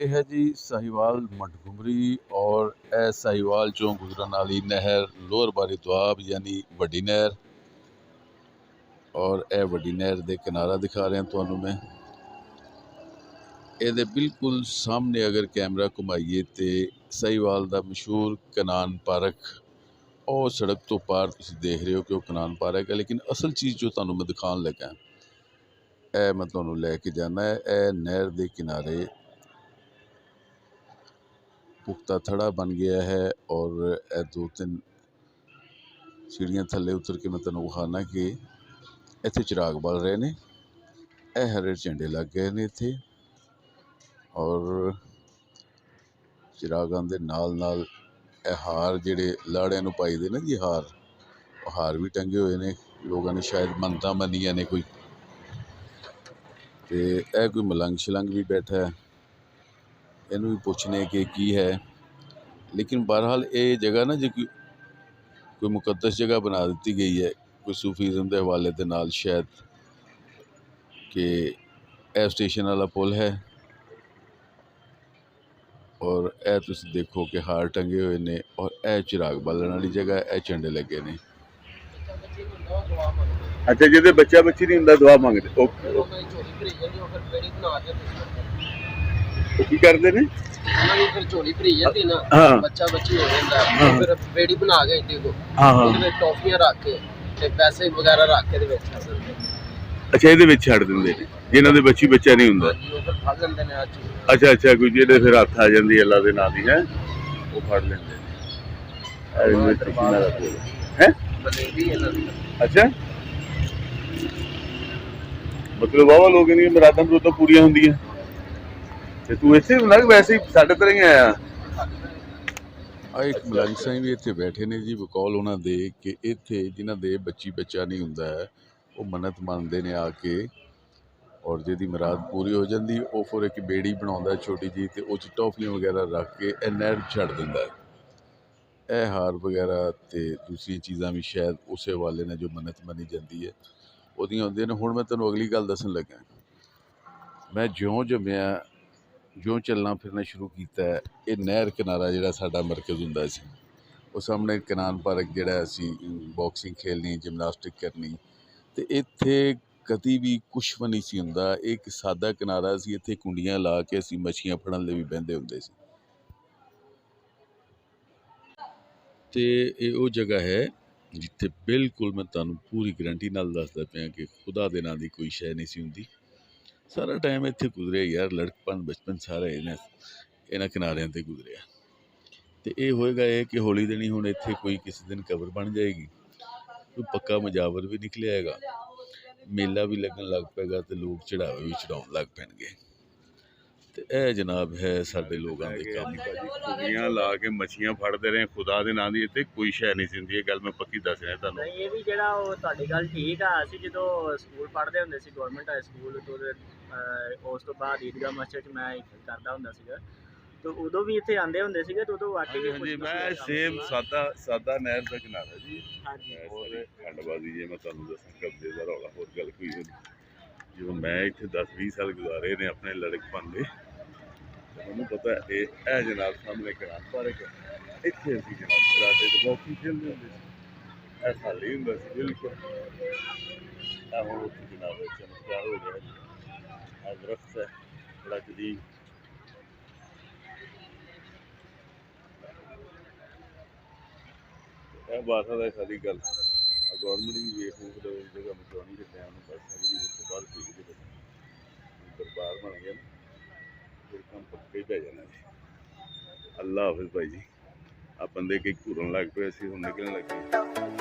ਇਹ ਹੈ ਜੀ ਸਾਹੀਵਾਲ ਮਠਗੁਮਰੀ ਔਰ ਇਹ ਸਾਹੀਵਾਲ ਚੋਂ ਗੁਜ਼ਰਨ ਵਾਲੀ ਨਹਿਰ ਲੋਅਰ ਬਾਰੀ ਦੁਆਬ ਯਾਨੀ ਵੱਡੀ ਨਹਿਰ। ਔਰ ਇਹ ਵੱਡੀ ਨਹਿਰ ਦੇ ਕਿਨਾਰਾ ਦਿਖਾ ਰਿਹਾ ਤੁਹਾਨੂੰ ਮੈਂ। ਇਹਦੇ ਬਿਲਕੁਲ ਸਾਹਮਣੇ ਅਗਰ ਕੈਮਰਾ ਘੁਮਾਈਏ ਤੇ ਸਾਹੀਵਾਲ ਦਾ ਮਸ਼ਹੂਰ ਕਨਾਨ ਪਾਰਕ ਉਹ ਸੜਕ ਤੋਂ ਪਾਰ ਤੁਸੀਂ ਦੇਖ ਰਹੇ ਹੋ ਕਿ ਉਹ ਕਨਾਨ ਪਾਰਕ ਹੈ। ਲੇਕਿਨ ਅਸਲ ਚੀਜ਼ ਜੋ ਤੁਹਾਨੂੰ ਮੈਂ ਦਿਖਾਉਣ ਲੱਗਾ ਇਹ ਮੈਂ ਤੁਹਾਨੂੰ ਲੈ ਕੇ ਜਾਣਾ ਹੈ। ਇਹ ਨਹਿਰ ਦੇ ਕਿਨਾਰੇ ਪੁਖਤਾ ਥੜਾ ਬਣ ਗਿਆ ਹੈ ਔਰ ਇਹ 2-3 सीढ़ियाँ थले उतर के मैं तेन विखाना कि इत्थे चिराग बल रहे ने। यह हरे झंडे लग गए ने इत्थे और चिरागां दे नाल नाल हार जिहड़े लाड़ियां नूं पाईदे ने जी हार भी टंगे हुए ने। लोगों ने शायद मन्नतां मन्नियां ने कोई ते यह कोई मलंग शलंग भी बैठा है। इनू भी पुछने कि की है। लेकिन बहरहाल ये जगह ना जी कोई मुकद्दस जगह बना दी गई है कोई सूफीज़म के हवाले के नाल शायद कि यह स्टेशन वाला पुल है और यह तुसीं देखो कि हार टंगे हुए ने और यह चिराग बालन वाली जगह यह झंडे लगे ने। अच्छा जिहदे बच्चा बच्ची नहीं हुंदा दुआ मंगदे की करदे ने फिर झोली भरी जाती ना बच्चा बच्ची हो जाता फिर बेड़ी बना के टॉफियां रख के ते पैसे वगैरह रख के अच्छा ਇਹਦੇ ਵਿੱਚ ਛੱਡ ਦਿੰਦੇ ਨੇ ਜਿਨ੍ਹਾਂ ਦੇ ਬੱਚੀ ਬੱਚਾ ਨਹੀਂ ਹੁੰਦਾ। ਅੱਛਾ ਅੱਛਾ ਕੋਈ ਜਿਹੜੇ ਫਿਰ ਹੱਥ ਆ ਜਾਂਦੀ ਅੱਲਾ ਦੇ ਨਾਂ ਦੀ ਹੈ ਉਹ ਫੜ ਲੈਂਦੇ ਨੇ। ਹੈ ਅੱਛਾ ਮਤਲਬ ਵਾਵਾ ਲੋਕ ਇਹਦੀਆਂ ਮੁਰਾਦਾਂ ਤੋਂ ਪੂਰੀਆਂ ਹੁੰਦੀਆਂ ਤੇ ਤੂੰ ਇੱਥੇ ਲੱਗ ਵੈਸੇ ਹੀ ਸਾਡੇ ਤਰ੍ਹਾਂ ਹੀ ਆਇਆ। ਇੱਕ ਮਲੰਗ ਸਿੰਘ ਵੀ ਇੱਥੇ ਬੈਠੇ ਨੇ ਜੀ ਬਕੌਲ ਉਹਨਾਂ ਦੇ ਕਿ ਇੱਥੇ ਜਿਨ੍ਹਾਂ ਦੇ ਬੱਚੀ ਬੱਚਾ ਨਹੀਂ ਹੁੰਦਾ ਹੈ ਉਹ ਮੰਨਤ ਮੰਨਦੇ ਨੇ ਆ ਕੇ ਔਰ ਜਿਹਦੀ ਮੁਰਾਦ ਪੂਰੀ ਹੋ ਜਾਂਦੀ ਉਹ ਫਿਰ ਇੱਕ ਬੇੜੀ ਬਣਾਉਂਦਾ ਛੋਟੀ ਜਿਹੀ ਤੇ ਉਹ 'ਚ ਟੌਫੀਆਂ ਵਗੈਰਾ ਰੱਖ ਕੇ ਇਹ ਨਹਿਰ ਛੱਡ ਦਿੰਦਾ ਹੈ। ਇਹ ਹਾਰ ਵਗੈਰਾ ਤੇ ਦੂਸਰੀਆਂ ਚੀਜ਼ਾਂ ਵੀ ਸ਼ਾਇਦ ਉਸੇ ਵਾਲੇ ਨੇ ਜੋ ਮੰਨਤ ਮੰਨੀ ਜਾਂਦੀ ਹੈ ਉਹਦੀਆਂ ਹੁੰਦੀਆਂ ਨੇ। ਹੁਣ ਮੈਂ ਤੁਹਾਨੂੰ ਅਗਲੀ ਗੱਲ ਦੱਸਣ ਲੱਗਾ। ਮੈਂ ਜਿਉਂ ਜੰਮਿਆ ਜਿਉਂ ਚੱਲਣਾ ਫਿਰਨਾ ਸ਼ੁਰੂ ਕੀਤਾ ਇਹ ਨਹਿਰ ਕਿਨਾਰਾ ਜਿਹੜਾ ਸਾਡਾ ਮਰਕਜ਼ ਹੁੰਦਾ ਸੀ ਉਹ ਸਾਹਮਣੇ ਕਨਾਨ ਪਾਰਕ ਜਿਹੜਾ ਅਸੀਂ ਬਾਕਸਿੰਗ ਖੇਲਣੀ ਜਿਮਨਾਸਟਿਕ ਕਰਨੀ ਤੇ ਇੱਥੇ ਕਦੀ ਵੀ ਕੁਛ ਵੀ ਨਹੀਂ ਸੀ ਹੁੰਦਾ। ਇਹ ਇੱਕ ਸਾਦਾ ਕਿਨਾਰਾ ਸੀ। ਇੱਥੇ ਕੁੰਡੀਆਂ ਲਾ ਕੇ ਅਸੀਂ ਮੱਛੀਆਂ ਫੜਨ ਲਈ ਵੀ ਬਹਿੰਦੇ ਹੁੰਦੇ ਸੀ ਤੇ ਇਹ ਉਹ ਜਗ੍ਹਾ ਹੈ ਜਿੱਥੇ ਬਿਲਕੁਲ ਮੈਂ ਤੁਹਾਨੂੰ ਪੂਰੀ ਗਰੰਟੀ ਨਾਲ ਦੱਸਦਾ ਪਿਆ ਕਿ ਖੁਦਾ ਦੇ ਨਾਂ ਦੀ ਕੋਈ ਸ਼ੈ ਨਹੀਂ ਸੀ ਹੁੰਦੀ। ਸਾਰਾ ਟਾਈਮ ਇੱਥੇ ਗੁਜ਼ਰਿਆ ਯਾਰ ਲੜਕਪਨ ਬਚਪਨ ਸਾਰਾ ਇਹਨਾਂ ਕਿਨਾਰਿਆਂ 'ਤੇ ਗੁਜ਼ਰਿਆ ਤੇ ਇਹ ਹੋਏਗਾ ਇਹ ਕਿ ਹੌਲੀ ਦਿਨੀ ਹੁਣ ਇੱਥੇ ਕੋਈ ਕਿਸੇ ਦਿਨ ਕਬਰ ਬਣ ਜਾਏਗੀ ਕੋਈ ਪੱਕਾ ਮਜਾਵਰ ਵੀ ਨਿਕਲਿਆਗਾ ਮੇਲਾ ਵੀ ਲੱਗਣ ਲੱਗ ਪਏਗਾ ਤੇ ਲੋਕ ਚੜਾਵੇ ਵੀ ਚੜਾਉਣ ਲੱਗ ਪੈਣਗੇ ਤੇ ਇਹ ਜਨਾਬ ਹੈ ਸਾਡੇ ਲੋਕਾਂ ਦੇ ਕੰਮ। ਕੁੜੀਆਂ ਲਾ ਕੇ ਮੱਛੀਆਂ ਫੜਦੇ ਰਹੇ ਖੁਦਾ ਦੇ ਨਾਂ ਦੀ ਇੱਥੇ ਕੋਈ ਸ਼ੈ ਨਹੀਂ ਸੀ ਹੁੰਦੀ। ਇਹ ਗੱਲ ਮੈਂ ਪੱਕੀ ਦੱਸ ਰਿਹਾ ਤੁਹਾਨੂੰ। ਇਹ ਵੀ ਜਿਹੜਾ ਉਹ ਤੁਹਾਡੀ ਗੱਲ ਠੀਕ ਆ। ਅਸੀਂ ਜਦੋਂ ਸਕੂਲ ਪੜ੍ਹਦੇ ਹੁੰਦੇ ਸੀ ਗੌਰਮੈਂਟ ਹਾਈ ਸਕੂਲ ਤੋਂ ਉਸ ਤੋਂ ਬਾਅਦ ਈਦਗਾਹ ਮਸਜਿਦ 'ਚ ਮੈਂ ਕਰਦਾ ਹੁੰਦਾ ਸੀਗਾ ਤੇ ਉਦੋਂ ਵੀ ਇੱਥੇ ਆਉਂਦੇ ਹੁੰਦੇ ਸੀਗੇ ਤੇ ਉਦੋਂ ਵਾਕਈ ਮੈਂ ਸੇਮ ਸਾਦਾ ਨਹਿਰ ਦਾ ਕਿਨਾਰਾ ਜੀ। ਹੋਰ ਖੰਡਬਾਜ਼ੀ ਜੇ ਮੈਂ ਤੁਹਾਨੂੰ ਦੱਸਾਂ ਕਬਜ਼ੇ ਦਾ ਰੌਲਾ ਹੋਰ ਗੱਲ ਕੋਈ ਨਹੀਂ। ਜਦੋਂ ਮੈਂ ਇੱਥੇ 10-20 ਸਾਲ ਗੁਜ਼ਾਰੇ ਨੇ ਆਪਣੇ ਲੜਕਪਨ ਦੇ ਮੈਨੂੰ ਪਤਾ ਇਹ ਜਨਾਬ ਸਾਹਮਣੇ ਕਨਾਨ ਪਾਰਕ ਇੱਥੇ ਅਸੀਂ ਜਨਾਬ ਕਰਾਟੇ ਤੇ ਬਾਕਸਿੰਗ ਖੇਡਦੇ ਹੁੰਦੇ ਸੀ। ਇਹ ਖਾਲੀ ਹੁੰਦਾ ਸੀ ਬਿਲਕੁਲ। ਹੁਣ ਉੱਥੇ ਜਨਾਬ ਚਮਤਕਾਰ ਹੋ ਗਿਆ। ਦਰਖਤ ਹੈ ਬੜਾ ਜਦੀਦ। ਇਹ ਬਾਤ ਹੈ ਸਾਰੀ ਗੱਲ ਗੌਰਮੈਂਟ ਵੀ ਵੇਖ ਮਤਲਬ ਜਗ੍ਹਾ ਮਚਾਉਣੀ ਦੇ ਟਾਈਮ ਨੂੰ ਕਰ ਸਕਦੀ ਉਸ ਤੋਂ ਬਾਅਦ ਠੀਕ ਦੇ ਦਰਬਾਰ ਬਣ ਗਿਆ ਫਿਰ ਕੰਮ ਪੱਕੇ ਪੈ ਜਾਣਾ ਜੀ। ਅੱਲਾ ਹਾਫਿਜ਼ ਭਾਈ ਜੀ। ਆ ਬੰਦੇ ਕਈ ਘੁਰਨ ਲੱਗ ਪਏ ਸੀ ਹੁਣ ਨਿਕਲਣ ਲੱਗੇ।